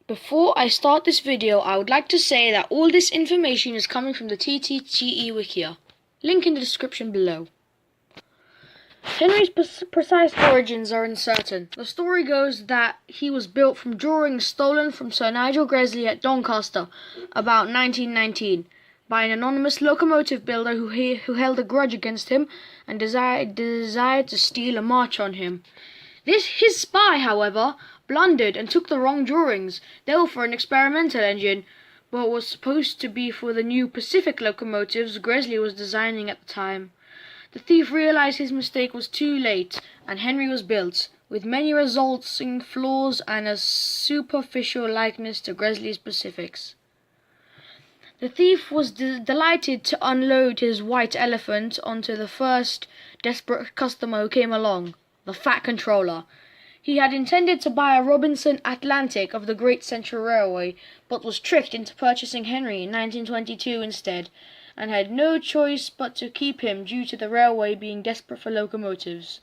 Before I start this video, I would like to say that all this information is coming from the TTGE Wikia. Link in the description below. Henry's precise origins are uncertain. The story goes that he was built from drawings stolen from Sir Nigel Gresley at Doncaster about 1919 by an anonymous locomotive builder who held a grudge against him and desired to steal a march on him. His spy, however, blundered and took the wrong drawings. They were for an experimental engine, but was supposed to be for the new Pacific locomotives Gresley was designing at the time. The thief realized his mistake was too late, and Henry was built, with many resulting flaws and a superficial likeness to Gresley's Pacifics. The thief was delighted to unload his white elephant onto the first desperate customer who came along, the Fat Controller. He had intended to buy a Robinson Atlantic of the Great Central Railway, but was tricked into purchasing Henry in 1922 instead, and had no choice but to keep him due to the railway being desperate for locomotives.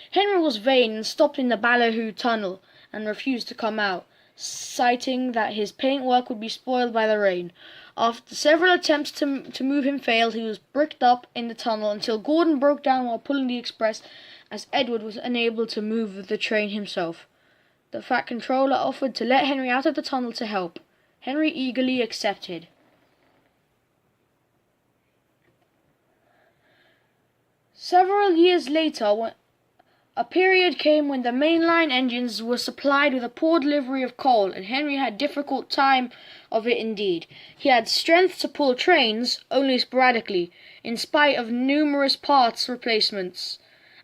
Henry was vain and stopped in the Ballyhoo Tunnel and refused to come out, citing that his paintwork would be spoiled by the rain. After several attempts to move him failed, he was bricked up in the tunnel until Gordon broke down while pulling the express, as Edward was unable to move the train himself. The Fat Controller offered to let Henry out of the tunnel to help. Henry eagerly accepted. Several years later, a period came when the mainline engines were supplied with a poor delivery of coal, and Henry had difficult time of it indeed. He had strength to pull trains, only sporadically, in spite of numerous parts replacements.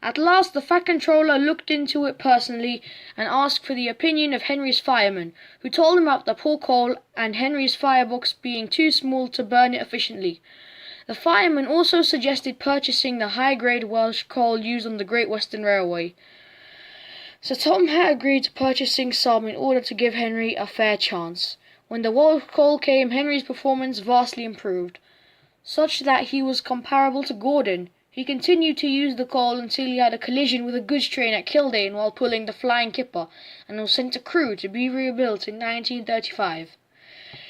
At last the Fat Controller looked into it personally and asked for the opinion of Henry's fireman, who told him about the poor coal and Henry's firebox being too small to burn it efficiently. The fireman also suggested purchasing the high-grade Welsh coal used on the Great Western Railway. Sir Tom had agreed to purchasing some in order to give Henry a fair chance. When the Welsh coal came, Henry's performance vastly improved, such that he was comparable to Gordon. He continued to use the coal until he had a collision with a goods train at Kildane while pulling the Flying Kipper, and was sent to Crewe to be rebuilt in 1935.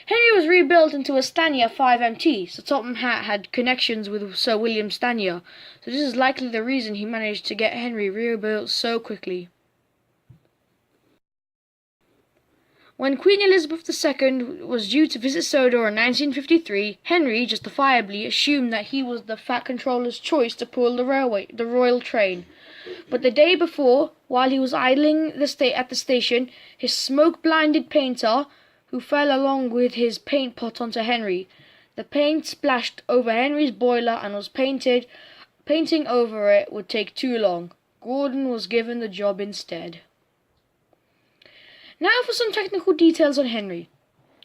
Henry was rebuilt into a Stanier 5MT, so Topham Hatt had connections with Sir William Stanier, so this is likely the reason he managed to get Henry rebuilt so quickly. When Queen Elizabeth II was due to visit Sodor in 1953, Henry justifiably assumed that he was the Fat Controller's choice to pull the royal train. But the day before, while he was idling at the station, his smoke-blinded painter, who fell along with his paint pot onto Henry. The paint splashed over Henry's boiler and was painting over it would take too long. Gordon was given the job instead. Now for some technical details on Henry.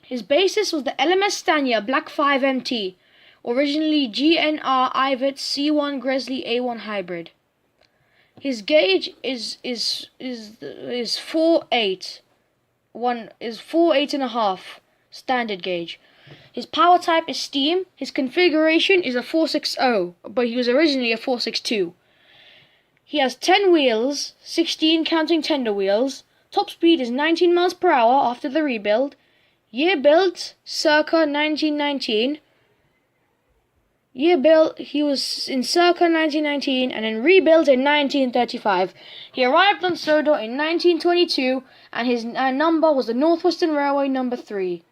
His basis was the LMS Stanier Black 5MT, originally GNR Ivet C1 Gresley A1 hybrid. His gauge is 4.8. One is 4.8.5 standard gauge. His power type is steam. His configuration is a 460, but he was originally a 462. He has 10 wheels, 16 counting tender wheels. Top speed is 19 miles per hour after the rebuild. Year built circa 1919. He was in circa 1919 and then rebuilt in 1935. He arrived on Sodor in 1922 and his number was the North Western Railway number 3.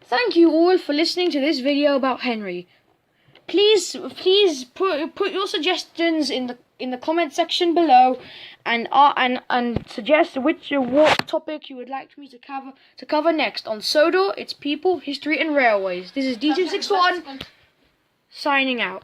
Thank you all for listening to this video about Henry. please put your suggestions in the comment section below, and suggest what topic you would like me to cover next on Sodor, its people, history, and railways. This is D261 signing out.